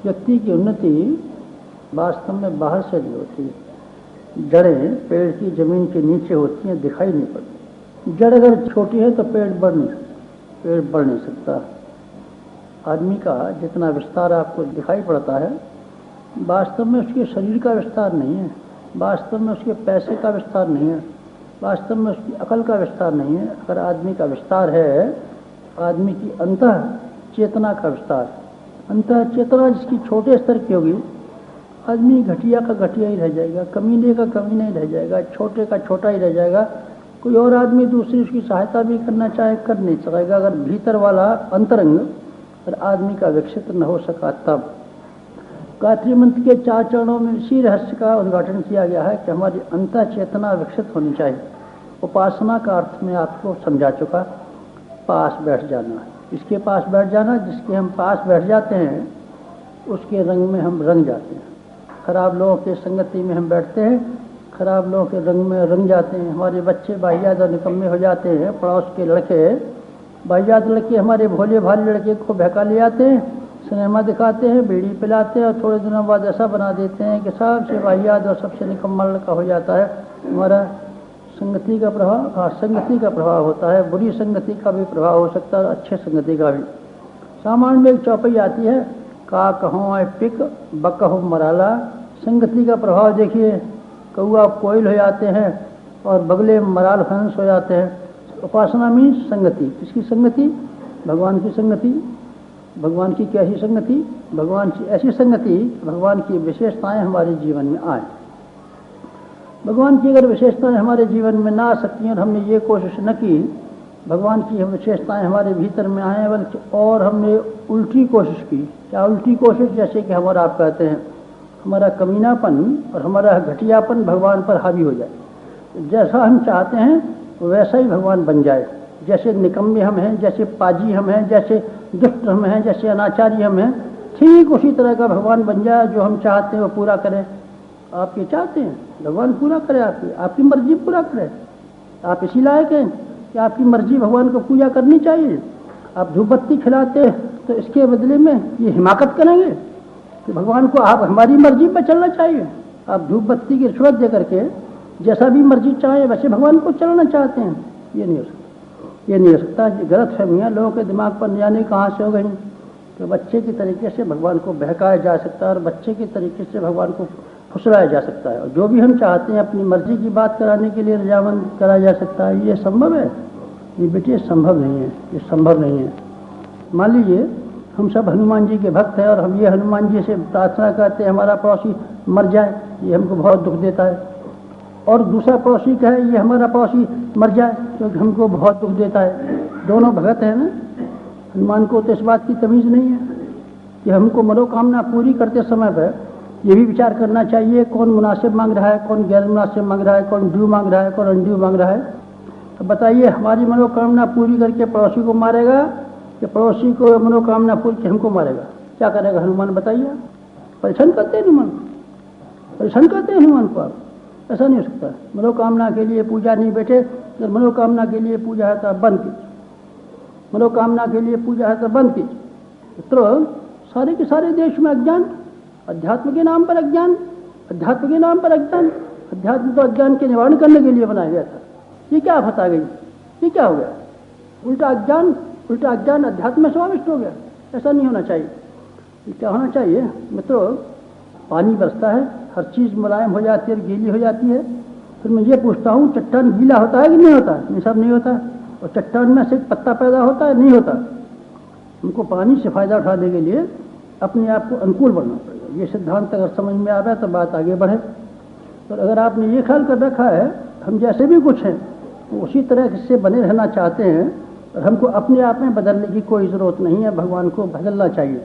व्यक्ति की उन्नति वास्तव में बाहर से नहीं होती। जड़ें पेड़ की जमीन के नीचे होती हैं, दिखाई नहीं पड़ती। जड़ अगर छोटी है तो पेड़ बढ़ नहीं सकता। आदमी का जितना विस्तार आपको दिखाई पड़ता है, वास्तव में उसके शरीर का विस्तार नहीं है, वास्तव में उसके पैसे का विस्तार नहीं है, वास्तव में उसकी अकल का विस्तार नहीं है। अगर आदमी का विस्तार है, आदमी की अंतः चेतना का विस्तार। अंतः चेतना जिसकी छोटे स्तर की होगी, आदमी घटिया का घटिया ही रह जाएगा, कमीने का कमीना ही रह जाएगा, छोटे का छोटा ही रह जाएगा। कोई और आदमी दूसरी उसकी सहायता भी करना चाहे कर नहीं सकेगा, अगर भीतर वाला अंतरंग और आदमी का विकसित न हो सका तब। गायत्री मंत्र के 4 चरणों में इसी रहस्य का उद्घाटन किया गया है कि हमारी अंतः चेतना विकसित होनी चाहिए। उपासना का अर्थ में आपको समझा चुका। पास बैठ जाना, इसके पास बैठ जाना, जिसके हम पास बैठ जाते हैं उसके रंग में हम रंग जाते हैं। खराब लोगों के संगति में हम बैठते हैं, खराब लोगों के रंग में रंग जाते हैं। हमारे बच्चे बाहियात और निकम्मे हो जाते हैं। पड़ोस के लड़के बाहियात लड़के हमारे भोले भाले लड़के को बहका ले आते हैं, सिनेमा दिखाते हैं, बीड़ी पिलाते हैं और थोड़े दिनों बाद ऐसा बना देते हैं कि सबसे बाहियात और सबसे निकम्मा लड़का हो जाता है। हमारा संगति का प्रभाव, संगति का प्रभाव होता है। बुरी संगति का भी प्रभाव हो सकता है और अच्छे संगति का भी। सामान्य में एक चौपाई आती है, का कहों पिक बकहो मराला। संगति का प्रभाव देखिए, कौआ कोयल हो जाते हैं और बगले मराल हंस हो जाते हैं। उपासना मीन्स संगति। किसकी संगति? भगवान की संगति। भगवान की कैसी संगति? भगवान की ऐसी संगति, भगवान की विशेषताएं हमारे जीवन में आए। भगवान की अगर विशेषताएं हमारे जीवन में ना आ सकती और हमने ये कोशिश न की भगवान की विशेषताएं हमारे भीतर में आए, बल्कि और हमने उल्टी कोशिश की। क्या उल्टी कोशिश? जैसे कि हमारा, आप कहते हैं, हमारा कमीनापन और हमारा घटियापन भगवान पर हावी हो जाए। जैसा हम चाहते हैं वैसा ही भगवान बन जाए। जैसे निकम्मे हम हैं, जैसे पाजी हम हैं, जैसे दुष्ट हम हैं, जैसे अनाचारी हम हैं, ठीक उसी तरह का भगवान बन जाए। जो हम चाहते हैं वो पूरा करे। आप ये चाहते हैं भगवान पूरा करे, आपकी मर्जी पूरा करे। आप इसी लायक हैं कि आपकी मर्जी भगवान को पूजा करनी चाहिए। आप धूप बत्ती खिलाते तो इसके बदले में ये हिमाकत करेंगे कि भगवान को आप हमारी मर्जी पर चलना चाहिए। आप धूप बत्ती की रिश्वत दे करके जैसा भी मर्जी चाहे वैसे भगवान को चलना चाहते हैं। ये नहीं हो सकता, ये नहीं हो सकता। ये गलत फहमियाँ लोगों के दिमाग पर न जाने कहाँ से हो गई। तो बच्चे की तरीके से भगवान को बहकाया जा सकता है और बच्चे की तरीके से भगवान को फुसलाया जा सकता है। और जो भी हम चाहते हैं अपनी मर्जी की बात कराने के लिए रजामंद कराया जा सकता है। ये संभव है? ये बेटे संभव नहीं है, ये संभव नहीं है। मान लीजिए हम सब हनुमान जी के भक्त हैं और हम ये हनुमान जी से प्रार्थना करते हैं हमारा पड़ोसी मर जाए, ये हमको बहुत दुख देता है। और दूसरा पड़ोसी कहे ये हमारा पड़ोसी मर जाए क्योंकि हमको बहुत दुख देता है। दोनों भगत हैं ना। हनुमान को तो इस बात की तमीज़ नहीं है कि हमको मनोकामना पूरी करते समय पर ये भी विचार करना चाहिए कौन मुनासिब मांग रहा है, कौन गैर मुनासिब मांग रहा है, कौन ड्यू मांग रहा है, कौन अनड्यू मांग रहा है। तो बताइए, हमारी मनोकामना पूरी करके पड़ोसी को मारेगा कि पड़ोसी को मनोकामना पूरी करके हमको मारेगा? क्या करेगा हनुमान? बताइए। परेशान करते हैं हनुमान, परेशान करते हैं हनुमान को। आप ऐसा नहीं हो सकता। मनोकामना के लिए पूजा नहीं बेटे। अगर मनोकामना के लिए पूजा है तो बंद कीजिए, मनोकामना के लिए पूजा है तो बंद कीजिए। तो सारे के सारे देश में अज्ञान, अध्यात्म के नाम पर अज्ञान, अध्यात्म के नाम पर अज्ञान। अध्यात्म तो अज्ञान के निवारण करने के लिए बनाया गया था। ये क्या आफत आ गई? ये क्या हो गया? उल्टा अज्ञान अध्यात्म में समाविष्ट हो गया। ऐसा नहीं होना चाहिए। ये क्या होना चाहिए मित्रों? पानी बरसता है, हर चीज़ मुलायम हो जाती है, गीली हो जाती है। फिर मैं ये पूछता हूँ, चट्टान गीला होता है कि नहीं होता? नहीं, सब नहीं होता। और चट्टान में से एक पत्ता पैदा होता है? नहीं होता। उनको पानी से फ़ायदा उठाने के लिए अपने आप को अनुकूल बनना पड़ेगा। ये सिद्धांत अगर समझ में आ रहा है तो बात आगे बढ़े। और अगर आपने ये ख्याल कर रखा है हम जैसे भी कुछ हैं उसी तरह से बने रहना चाहते हैं और हमको अपने आप में बदलने की कोई ज़रूरत नहीं है। भगवान को बदलना चाहिए,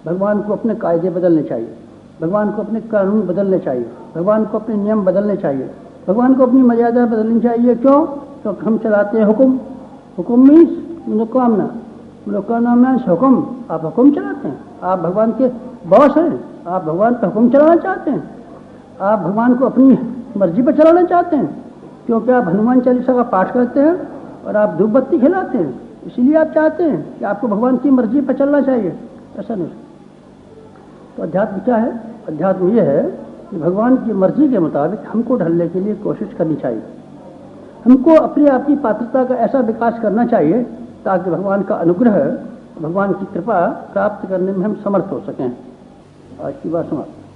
भगवान को अपने कायदे बदलने चाहिए, भगवान को अपने कानून बदलने चाहिए, भगवान को अपने नियम बदलने चाहिए, भगवान को अपनी मर्यादा बदलनी चाहिए। क्यों? क्योंकि हम चलाते हैं हुक्म। हुक्म मीन्स मनोकामना, मनोकामना मीन्स हुक्म। आप हुक्म चलाते हैं, आप भगवान के बॉस हैं, आप भगवान पर हुक्म चलाना चाहते हैं, आप भगवान को अपनी मर्जी पर चलाना चाहते हैं। क्योंकि आप हनुमान चालीसा का पाठ करते हैं और आप धूप बत्ती खिलाते हैं, इसीलिए आप चाहते हैं कि आपको भगवान की मर्जी पर चलना चाहिए। ऐसा नहीं। तो अध्यात्म क्या है? अध्यात्म ये है कि भगवान की मर्जी के मुताबिक हमको ढलने के लिए कोशिश करनी चाहिए। हमको अपने आप की पात्रता का ऐसा विकास करना चाहिए ताकि भगवान का अनुग्रह, भगवान की कृपा प्राप्त करने में हम समर्थ हो सकें। आज की बात समाप्त।